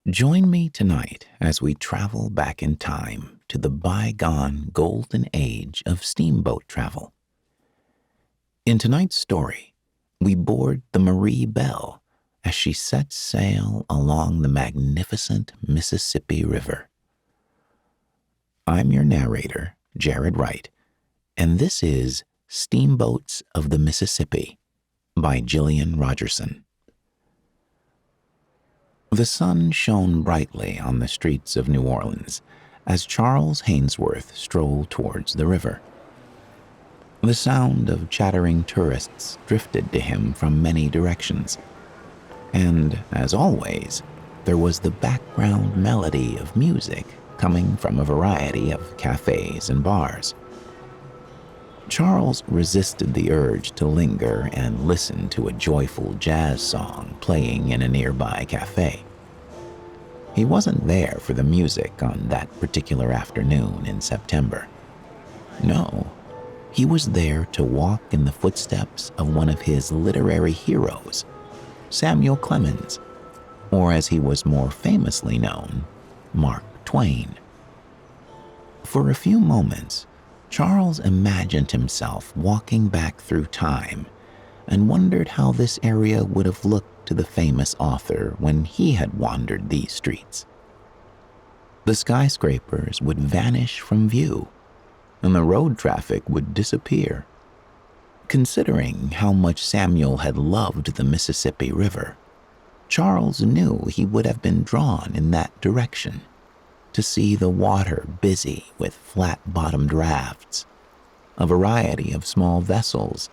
Join me tonight as we travel back in time to the bygone golden age of steamboat travel. In tonight's story, we board the Marie Belle as she sets sail along the magnificent Mississippi River. I'm your narrator, Jared Wright, and this is Steamboats of the Mississippi by Gillian Rogerson. The sun shone brightly on the streets of New Orleans as Charles Hainsworth strolled towards the river. The sound of chattering tourists drifted to him from many directions, and, as always, there was the background melody of music coming from a variety of cafes and bars. Charles resisted the urge to linger and listen to a joyful jazz song playing in a nearby cafe. He wasn't there for the music on that particular afternoon in September. No, he was there to walk in the footsteps of one of his literary heroes, Samuel Clemens, or as he was more famously known, Mark Twain. For a few moments, Charles imagined himself walking back through time and wondered how this area would have looked to the famous author when he had wandered these streets. The skyscrapers would vanish from view, and the road traffic would disappear. Considering how much Samuel had loved the Mississippi River, Charles knew he would have been drawn in that direction, to see the water busy with flat-bottomed rafts, a variety of small vessels,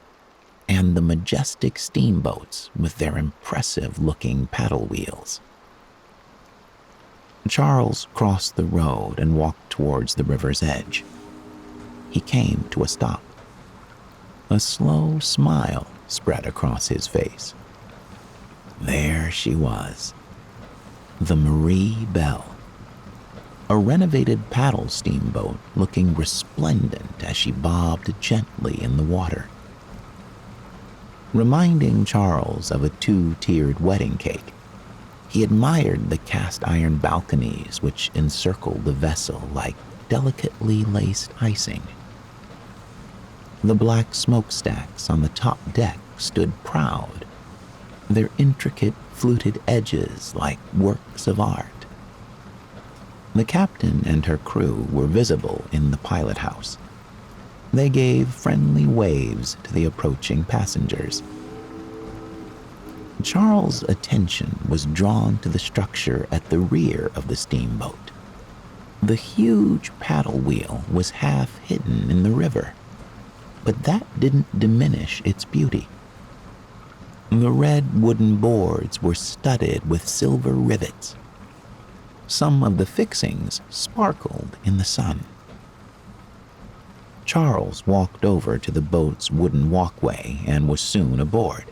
and the majestic steamboats with their impressive-looking paddle wheels. Charles crossed the road and walked towards the river's edge. He came to a stop. A slow smile spread across his face. There she was, the Marie Belle, a renovated paddle steamboat looking resplendent as she bobbed gently in the water. Reminding Charles of a two-tiered wedding cake, he admired the cast-iron balconies which encircled the vessel like delicately laced icing. The black smokestacks on the top deck stood proud, their intricate fluted edges like works of art. The captain and her crew were visible in the pilot house. They gave friendly waves to the approaching passengers. Charles' attention was drawn to the structure at the rear of the steamboat. The huge paddle wheel was half hidden in the river, but that didn't diminish its beauty. The red wooden boards were studded with silver rivets. Some of the fixings sparkled in the sun. Charles walked over to the boat's wooden walkway and was soon aboard.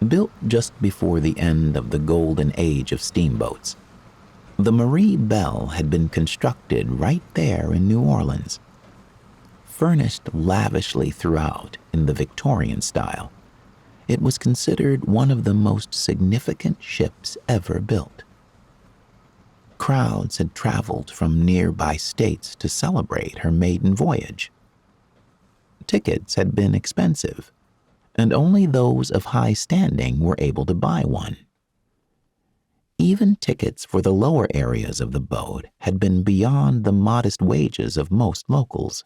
Built just before the end of the golden age of steamboats, the Marie Belle had been constructed right there in New Orleans. Furnished lavishly throughout in the Victorian style, it was considered one of the most significant ships ever built. Crowds had traveled from nearby states to celebrate her maiden voyage. Tickets had been expensive, and only those of high standing were able to buy one. Even tickets for the lower areas of the boat had been beyond the modest wages of most locals.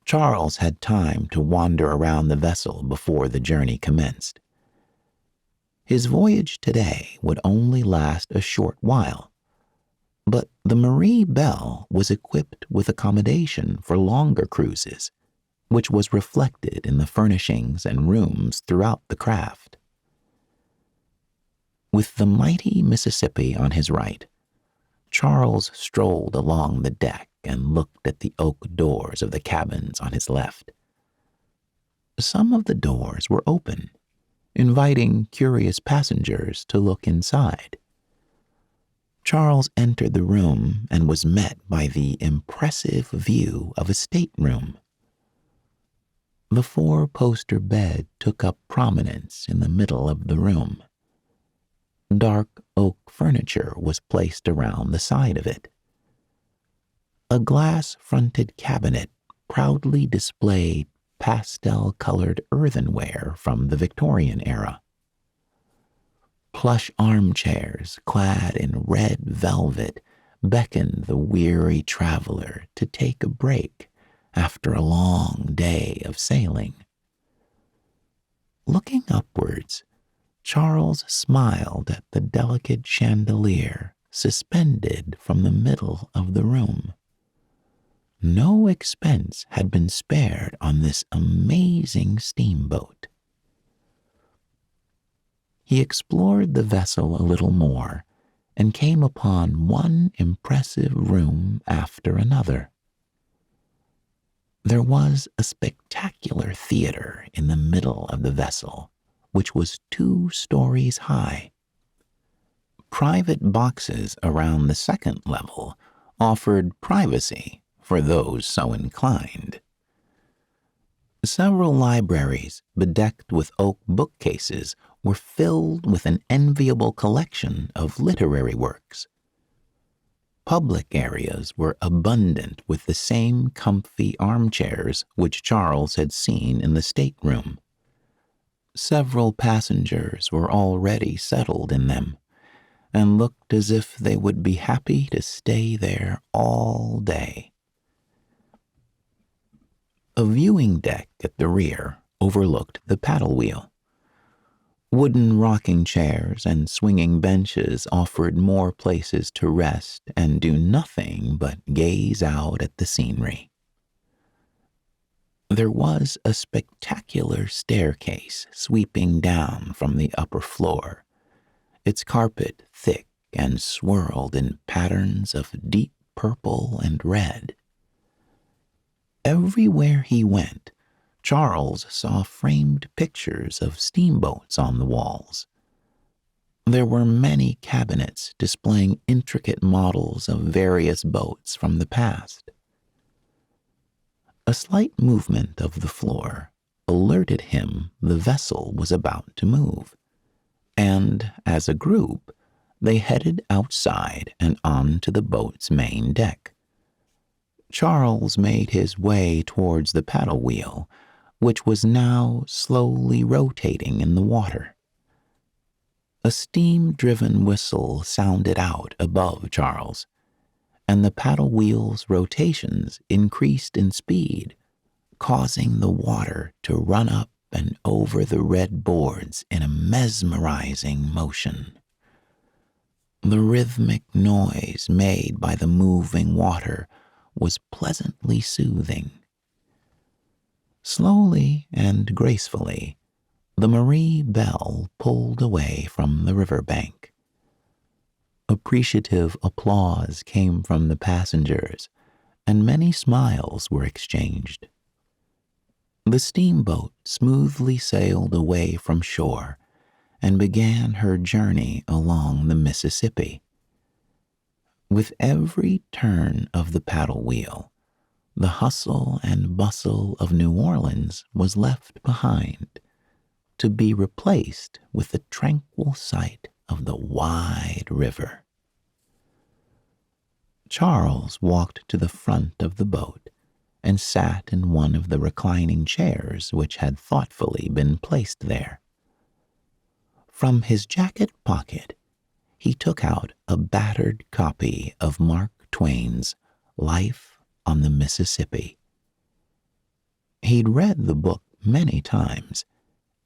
Charles had time to wander around the vessel before the journey commenced. His voyage today would only last a short while, but the Marie Belle was equipped with accommodation for longer cruises, which was reflected in the furnishings and rooms throughout the craft. With the mighty Mississippi on his right, Charles strolled along the deck and looked at the oak doors of the cabins on his left. Some of the doors were open, inviting curious passengers to look inside. Charles entered the room and was met by the impressive view of a stateroom. The four-poster bed took up prominence in the middle of the room. Dark oak furniture was placed around the side of it. A glass-fronted cabinet proudly displayed pastel-colored earthenware from the Victorian era. Plush armchairs clad in red velvet beckoned the weary traveler to take a break after a long day of sailing. Looking upwards, Charles smiled at the delicate chandelier suspended from the middle of the room. No expense had been spared on this amazing steamboat. He explored the vessel a little more and came upon one impressive room after another. There was a spectacular theater in the middle of the vessel, which was 2 stories high. Private boxes around the second level offered privacy for those so inclined. Several libraries bedecked with oak bookcases were filled with an enviable collection of literary works. Public areas were abundant with the same comfy armchairs which Charles had seen in the stateroom. Several passengers were already settled in them, and looked as if they would be happy to stay there all day. A viewing deck at the rear overlooked the paddle wheel. Wooden rocking chairs and swinging benches offered more places to rest and do nothing but gaze out at the scenery. There was a spectacular staircase sweeping down from the upper floor, its carpet thick and swirled in patterns of deep purple and red. Everywhere he went, Charles saw framed pictures of steamboats on the walls. There were many cabinets displaying intricate models of various boats from the past. A slight movement of the floor alerted him the vessel was about to move, and as a group, they headed outside and on to the boat's main deck. Charles made his way towards the paddle wheel, which was now slowly rotating in the water. A steam-driven whistle sounded out above Charles, and the paddle wheel's rotations increased in speed, causing the water to run up and over the red boards in a mesmerizing motion. The rhythmic noise made by the moving water was pleasantly soothing. Slowly and gracefully, the Marie Belle pulled away from the riverbank. Appreciative applause came from the passengers, and many smiles were exchanged. The steamboat smoothly sailed away from shore and began her journey along the Mississippi. With every turn of the paddle wheel, the hustle and bustle of New Orleans was left behind, to be replaced with the tranquil sight of the wide river. Charles walked to the front of the boat and sat in one of the reclining chairs which had thoughtfully been placed there. From his jacket pocket, he took out a battered copy of Mark Twain's Life on the Mississippi. He'd read the book many times,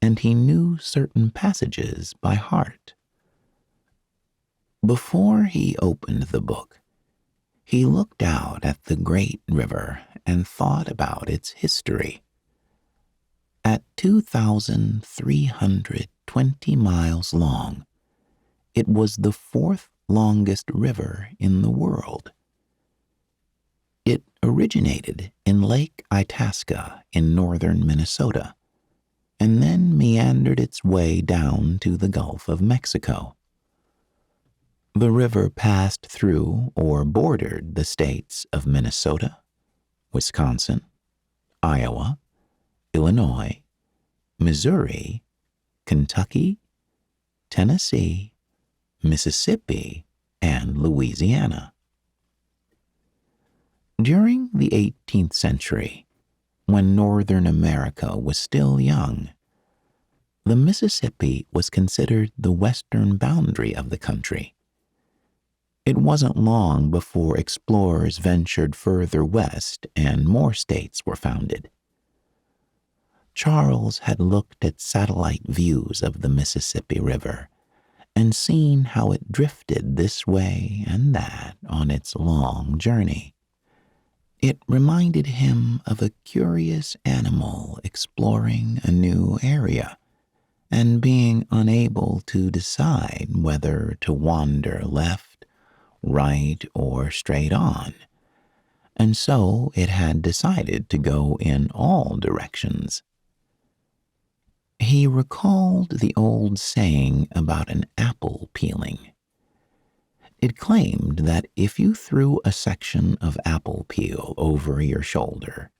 and he knew certain passages by heart. Before he opened the book, he looked out at the great river and thought about its history. At 2,320 miles long, it was the 4th longest river in the world. It originated in Lake Itasca in northern Minnesota, and then meandered its way down to the Gulf of Mexico. The river passed through or bordered the states of Minnesota, Wisconsin, Iowa, Illinois, Missouri, Kentucky, Tennessee, Mississippi, and Louisiana. During the 18th century, when Northern America was still young, the Mississippi was considered the western boundary of the country. It wasn't long before explorers ventured further west and more states were founded. Charles had looked at satellite views of the Mississippi River and seen how it drifted this way and that on its long journey. It reminded him of a curious animal exploring a new area and being unable to decide whether to wander left, right, or straight on, and so it had decided to go in all directions. He recalled the old saying about an apple peeling. It claimed that if you threw a section of apple peel over your shoulder,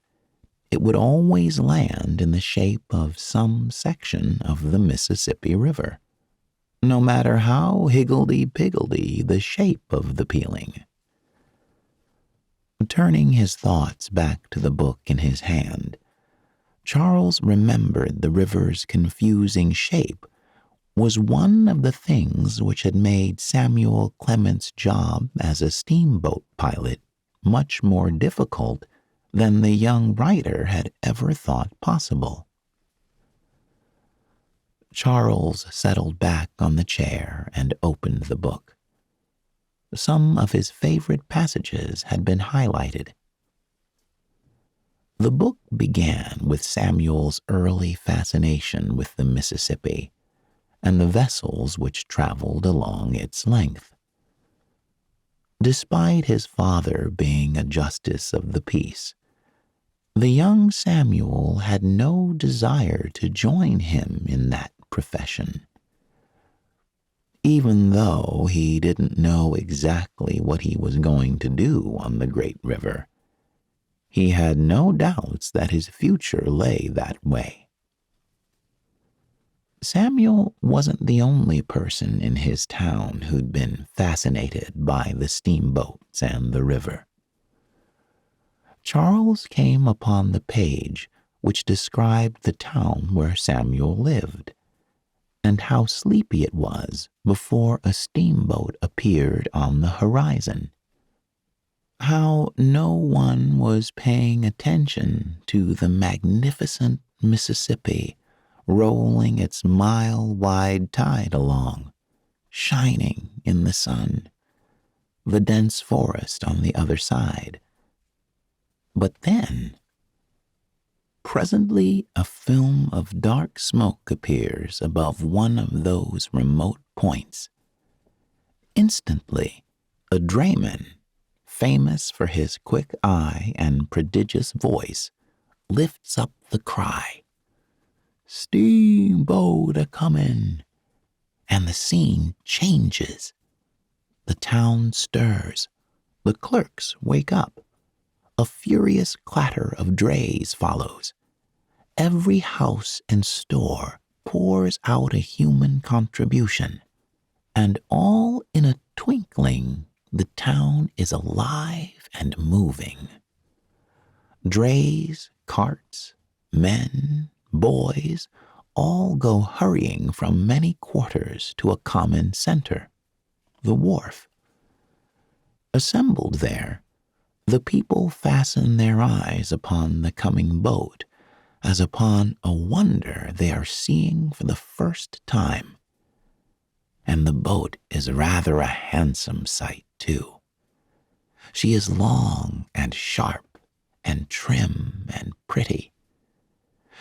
it would always land in the shape of some section of the Mississippi River, no matter how higgledy-piggledy the shape of the peeling. Turning his thoughts back to the book in his hand, Charles remembered the river's confusing shape was one of the things which had made Samuel Clement's job as a steamboat pilot much more difficult than the young writer had ever thought possible. Charles settled back on the chair and opened the book. Some of his favorite passages had been highlighted. The book began with Samuel's early fascination with the Mississippi and the vessels which traveled along its length. Despite his father being a justice of the peace, the young Samuel had no desire to join him in that profession. Even though he didn't know exactly what he was going to do on the great river, he had no doubts that his future lay that way. Samuel wasn't the only person in his town who'd been fascinated by the steamboats and the river. Charles came upon the page which described the town where Samuel lived, and how sleepy it was before a steamboat appeared on the horizon. How no one was paying attention to the magnificent Mississippi rolling its mile-wide tide along, shining in the sun, the dense forest on the other side. But then, presently a film of dark smoke appears above one of those remote points. Instantly, a drayman, famous for his quick eye and prodigious voice, lifts up the cry, "Steamboat a-comin'!" And the scene changes. The town stirs. The clerks wake up. A furious clatter of drays follows. Every house and store pours out a human contribution, and all in a twinkling the town is alive and moving. Drays, carts, men, boys, all go hurrying from many quarters to a common center, the wharf. Assembled there, the people fasten their eyes upon the coming boat as upon a wonder they are seeing for the first time. And the boat is rather a handsome sight, too. She is long and sharp and trim and pretty.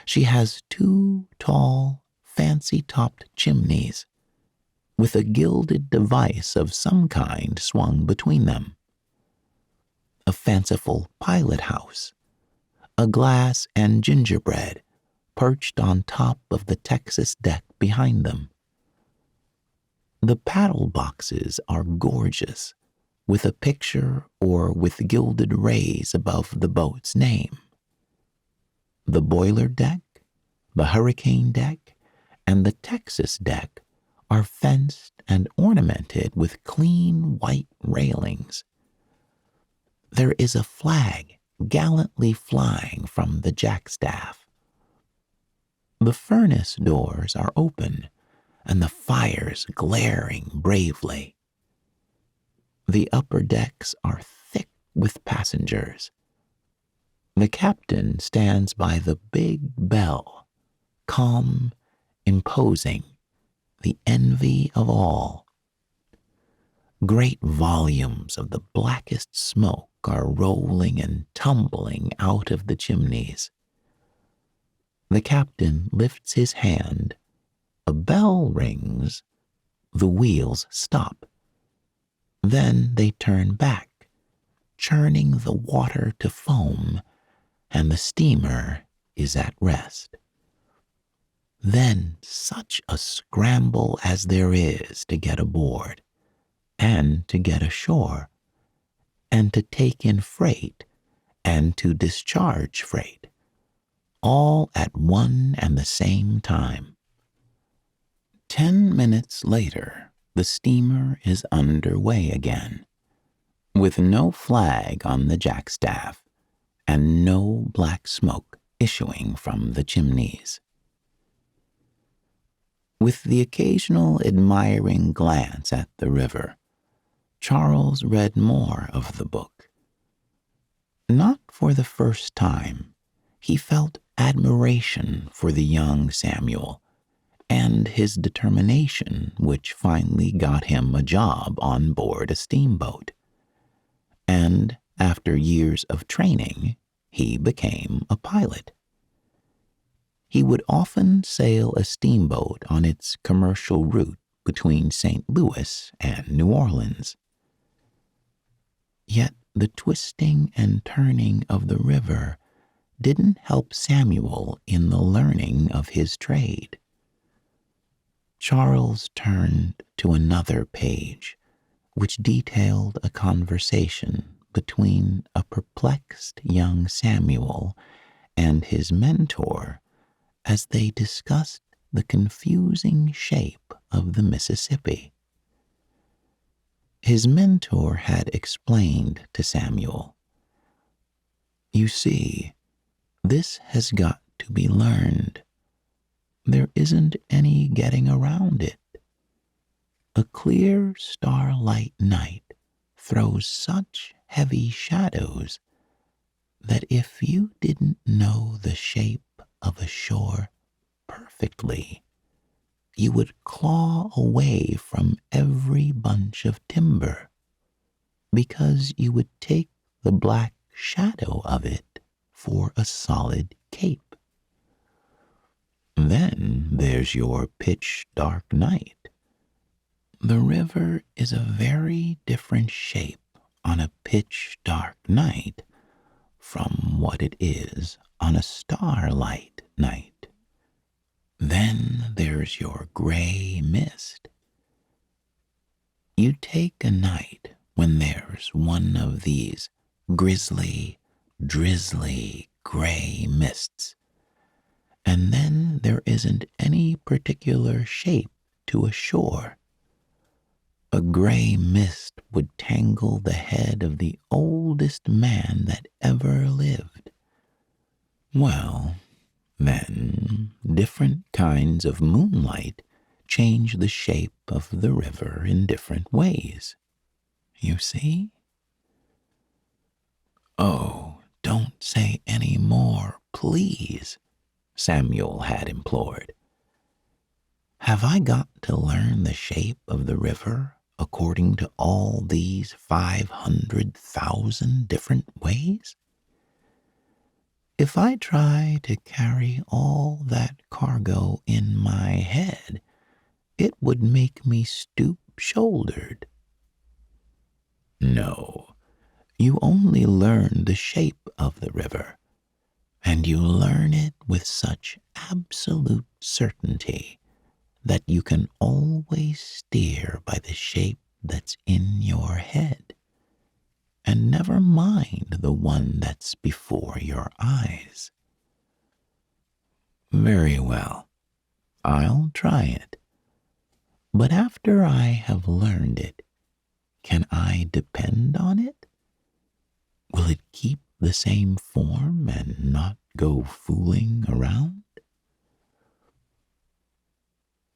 She has two tall, fancy-topped chimneys, with a gilded device of some kind swung between them. A fanciful pilot house, a glass and gingerbread perched on top of the Texas deck behind them. The paddle boxes are gorgeous, with a picture or with gilded rays above the boat's name. The boiler deck, the hurricane deck, and the Texas deck are fenced and ornamented with clean white railings. There is a flag gallantly flying from the jackstaff. The furnace doors are open and the fires glaring bravely. The upper decks are thick with passengers. The captain stands by the big bell, calm, imposing, the envy of all. Great volumes of the blackest smoke are rolling and tumbling out of the chimneys. The captain lifts his hand, a bell rings, the wheels stop. Then they turn back, churning the water to foam, and the steamer is at rest. Then such a scramble as there is to get aboard, and to get ashore, and to take in freight, and to discharge freight, all at one and the same time. 10 minutes later, the steamer is underway again, with no flag on the jackstaff and no black smoke issuing from the chimneys. With the occasional admiring glance at the river, Charles read more of the book. Not for the first time, he felt admiration for the young Samuel and his determination, which finally got him a job on board a steamboat. And after years of training, he became a pilot. He would often sail a steamboat on its commercial route between St. Louis and New Orleans. Yet the twisting and turning of the river didn't help Samuel in the learning of his trade. Charles turned to another page, which detailed a conversation between a perplexed young Samuel and his mentor as they discussed the confusing shape of the Mississippi. His mentor had explained to Samuel, "You see, this has got to be learned. There isn't any getting around it. A clear starlight night throws such heavy shadows that if you didn't know the shape of a shore perfectly, you would claw away from every bunch of timber, because you would take the black shadow of it for a solid cape. Then there's your pitch dark night. The river is a very different shape on a pitch dark night from what it is on a starlight night. Then there's your gray mist. You take a night when there's one of these grisly, drizzly gray mists, and then there isn't any particular shape to a shore. A gray mist would tangle the head of the oldest man that ever lived. Well, then, different kinds of moonlight change the shape of the river in different ways. You see? Oh, don't say any more, please, Samuel had implored. Have I got to learn the shape of the river according to all these 500,000 different ways? If I try to carry all that cargo in my head, it would make me stoop-shouldered. No, you only learn the shape of the river, and you learn it with such absolute certainty that you can always steer by the shape that's in your head, and never mind the one that's before your eyes. Very well, I'll try it. But after I have learned it, can I depend on it? Will it keep the same form and not go fooling around?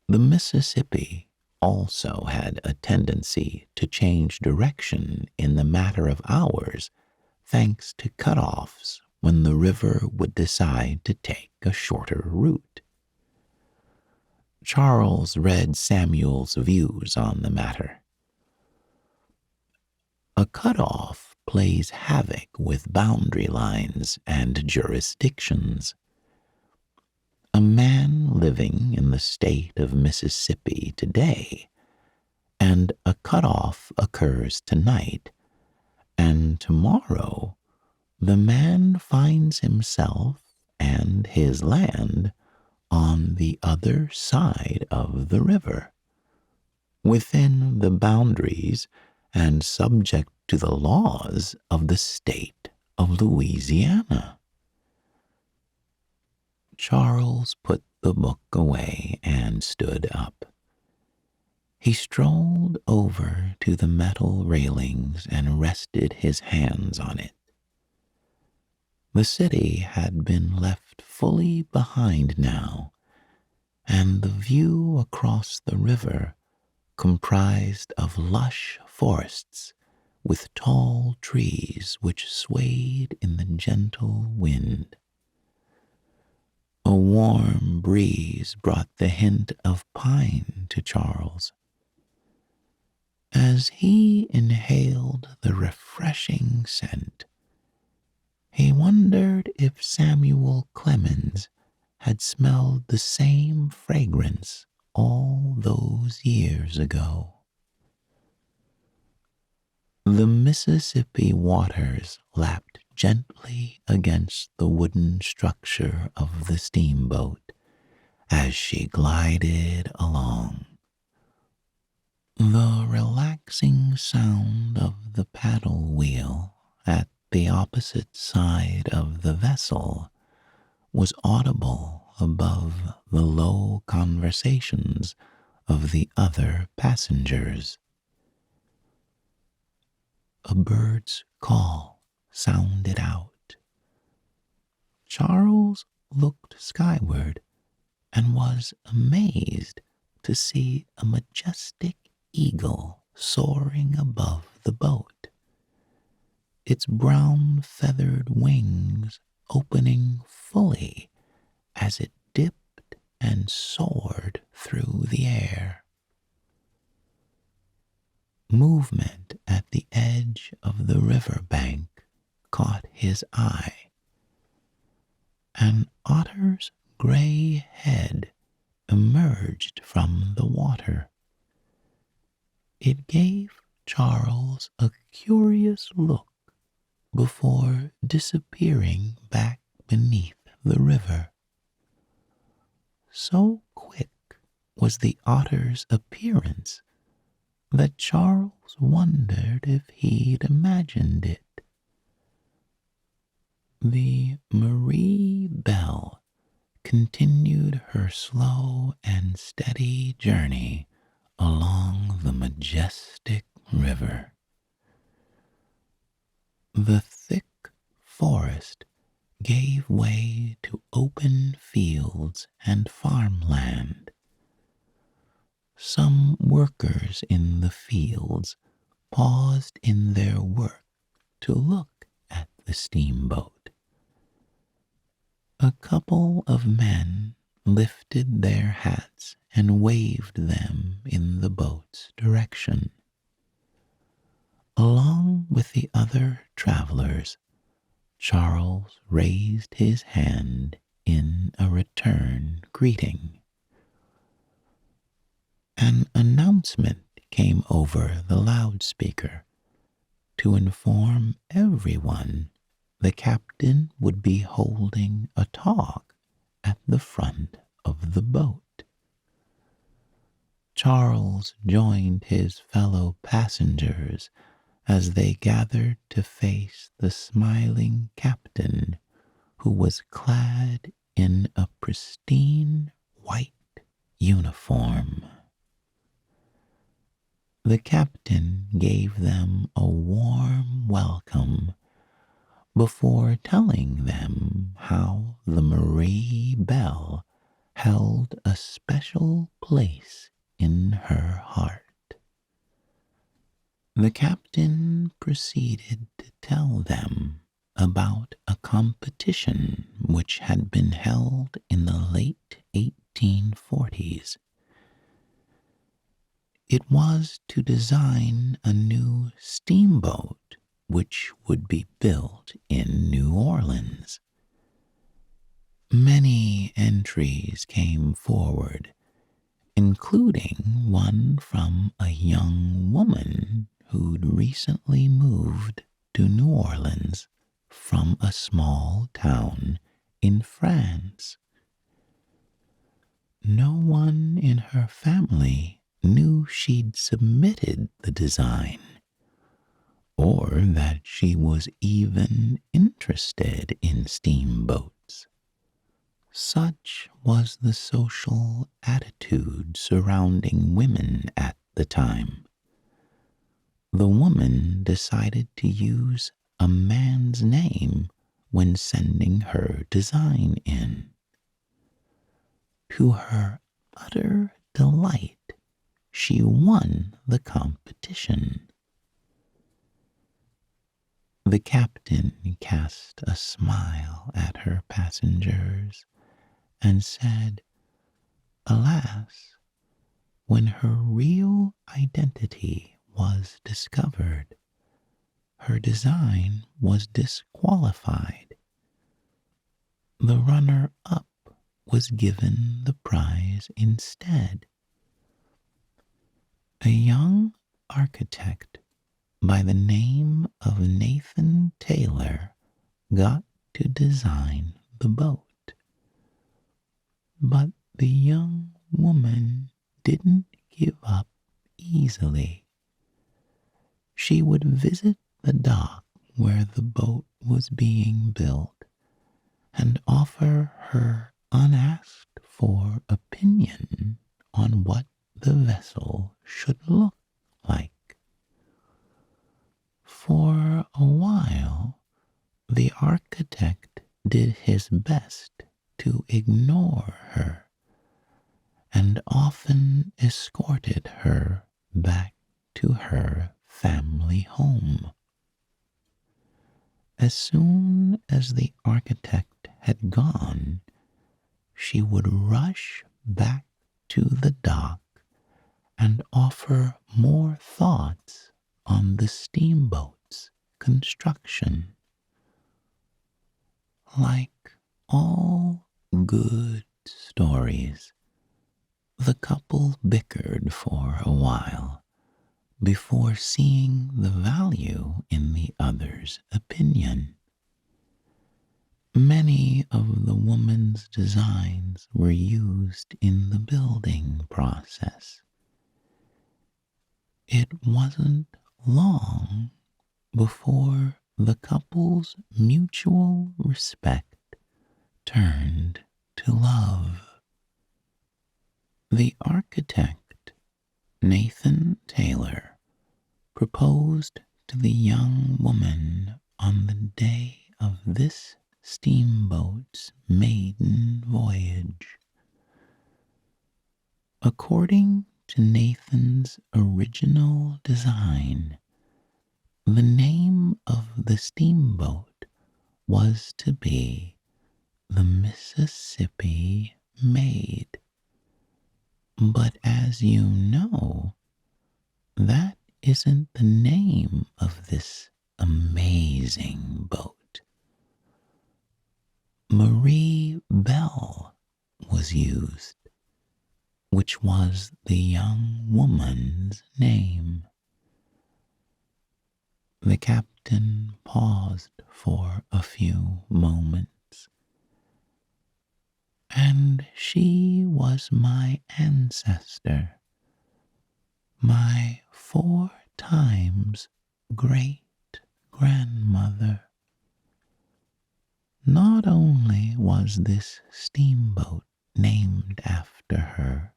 The Mississippi also had a tendency to change direction in the matter of hours thanks to cutoffs when the river would decide to take a shorter route. Charles read Samuel's views on the matter. A cutoff plays havoc with boundary lines and jurisdictions. A man living in the state of Mississippi today, and a cutoff occurs tonight, and tomorrow the man finds himself and his land on the other side of the river, within the boundaries and subject to the laws of the state of Louisiana. Charles put the book away and stood up. He strolled over to the metal railings and rested his hands on it. The city had been left fully behind now, and the view across the river comprised of lush forests with tall trees which swayed in the gentle wind. A warm breeze brought the hint of pine to Charles. As he inhaled the refreshing scent, he wondered if Samuel Clemens had smelled the same fragrance all those years ago. The Mississippi waters lapped gently against the wooden structure of the steamboat as she glided along. The relaxing sound of the paddle wheel at the opposite side of the vessel was audible above the low conversations of the other passengers. A bird's call sounded out. Charles looked skyward and was amazed to see a majestic eagle soaring above the boat, its brown feathered wings opening fully as it dipped and soared through the air. Movement at the edge of the river bank caught his eye. An otter's gray head emerged from the water. It gave Charles a curious look before disappearing back beneath the river. So quick was the otter's appearance that Charles wondered if he'd imagined it. The Marie Belle continued her slow and steady journey along the majestic river. The thick forest gave way to open fields and farmland. Some workers in the fields paused in their work to look at the steamboat. A couple of men lifted their hats and waved them in the boat's direction. Along with the other travelers, Charles raised his hand in a return greeting. An announcement came over the loudspeaker to inform everyone the captain would be holding a talk at the front of the boat. Charles joined his fellow passengers as they gathered to face the smiling captain, who was clad in a pristine white uniform. The captain gave them a warm welcome before telling them how the Marie Belle held a special place in her heart. The captain proceeded to tell them about a competition which had been held in the late 1840s. It was to design a new steamboat which would be built in New Orleans. Many entries came forward, including one from a young woman who'd recently moved to New Orleans from a small town in France. No one in her family knew she'd submitted the design, or that she was even interested in steamboats. Such was the social attitude surrounding women at the time. The woman decided to use a man's name when sending her design in. To her utter delight, she won the competition. The captain cast a smile at her passengers and said, alas, when her real identity was discovered, her design was disqualified. The runner-up was given the prize instead. A young architect by the name of Nathan Taylor got to design the boat. But the young woman didn't give up easily. She would visit the dock where the boat was being built and offer her unasked for opinion on what the vessel should look like. For a while, the architect did his best to ignore her and often escorted her back to her family home. As soon as the architect had gone, she would rush back to the dock and offer more thoughts on the steamboat's construction. Like all good stories, the couple bickered for a while before seeing the value in the other's opinion. Many of the woman's designs were used in the building process. It wasn't long before the couple's mutual respect turned to love. The architect, Nathan Taylor, proposed to the young woman on the day of this steamboat's maiden voyage. According to Nathan's original design, the name of the steamboat was to be the Mississippi Maid. But as you know, that isn't the name of this amazing boat. Marie Belle was used, which was the young woman's name. The captain paused for a few moments. And she was my ancestor, my 4 times great-grandmother. Not only was this steamboat named after her,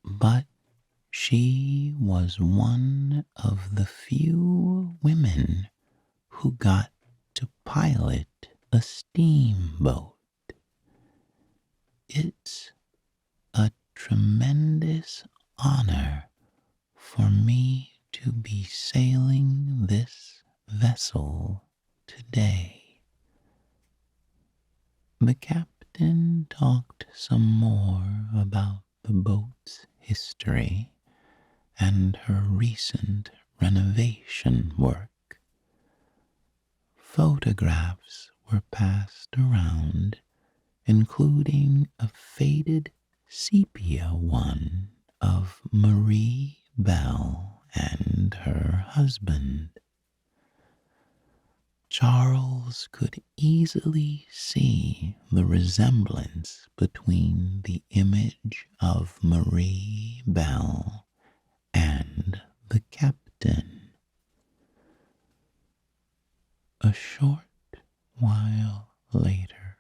but She was one of the few women who got to pilot a steamboat. It's a tremendous honor for me to be sailing this vessel today. The captain talked some more about the boat's history and her recent renovation work. Photographs were passed around, including a faded sepia one of Marie Belle and her husband. Charles could easily see the resemblance between the image of Marie Belle and the captain. A short while later,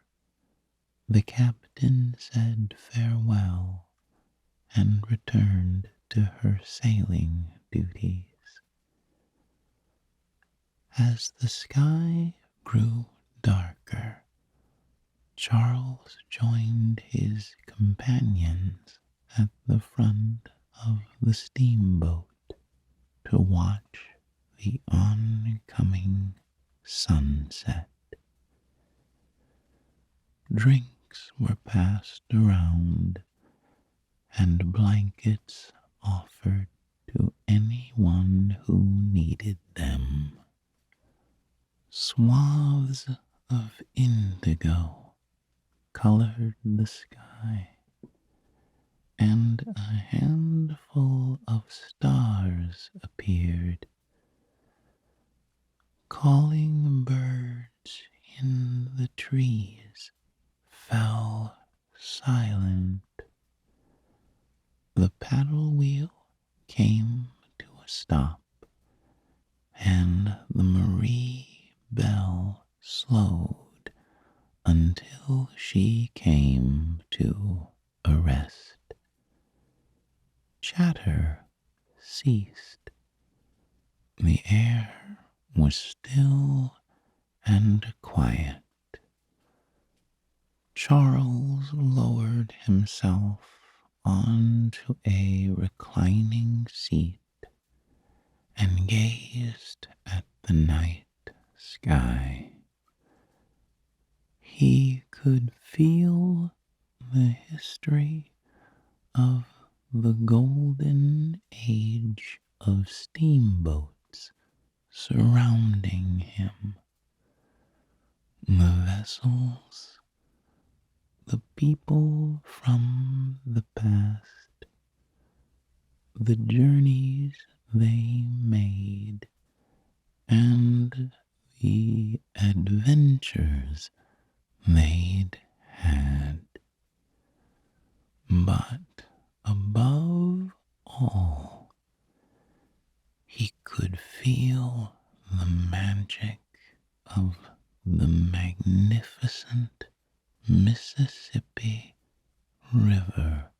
the captain said farewell and returned to her sailing duties. As the sky grew darker, Charles joined his companions at the front of the steamboat to watch the oncoming sunset. Drinks were passed around and blankets offered to anyone who needed them. Swaths of indigo colored the sky, and a handful of stars appeared. Calling birds in the trees fell silent. The paddle wheel came to a stop, and the Marie Belle slowed until she came to a rest. Chatter ceased. The air was still and quiet. Charles lowered himself onto a reclining seat and gazed at the night sky. He could feel the history of the golden age of steamboats surrounding him. The vessels, the people from the past, the journeys they made, and the adventures they'd had. But above all, he could feel the magic of the magnificent Mississippi River